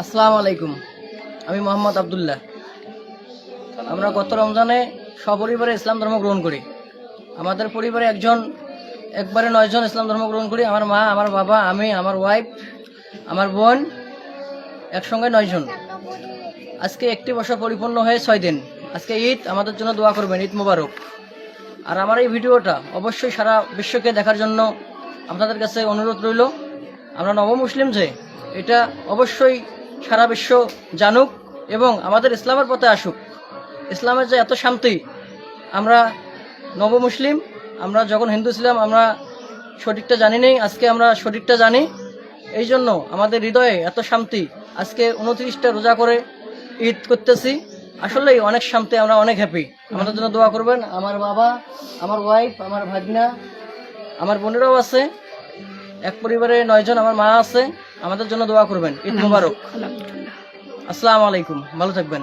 আসসালামু আলাইকুম। আমি মোহাম্মদ আবদুল্লাহ। আমরা গত রমজানে সপরিবারে ইসলাম ধর্ম গ্রহণ করি। আমাদের পরিবারে একবারে 9 জন ইসলাম ধর্ম গ্রহণ করি। আমার মা, আমার বাবা, আমি, আমার ওয়াইফ, আমার বোন, একসঙ্গে 9 জন। আজকে একটি বছর পরিপূর্ণ হয়ে 6 দিন। আজকে ঈদ, আমাদের জন্য দোয়া করবেন, ঈদ মুবারক। আর আমার এই ভিডিওটা অবশ্যই সারা বিশ্বকে দেখার জন্য আপনাদের কাছে অনুরোধ রইল। আমরা নবমুসলিম যে এটা অবশ্যই সারা বিশ্ব জানুক এবং আমাদের ইসলামের পথে আসুক। ইসলামের যে এত শান্তি, আমরা নবমুসলিম, আমরা যখন হিন্দু ছিলাম আমরা সঠিকটা জানি নেই, আজকে আমরা সঠিকটা জানি। এই জন্য আমাদের হৃদয়ে এত শান্তি। আজকে 29টা রোজা করে ঈদ করতেছি, আসলেই অনেক শান্তি, আমরা অনেক হ্যাপি। আমাদের জন্য দোয়া করবেন। আমার বাবা, আমার ওয়াইফ, আমার ভাগনা, আমার বোনেরাও আছে, এক পরিবারে 9 জন, আমার মা আছে। আমাদের জন্য দোয়া করবেন। ঈদ মুবারক। আসসালামু আলাইকুম, ভালো থাকবেন।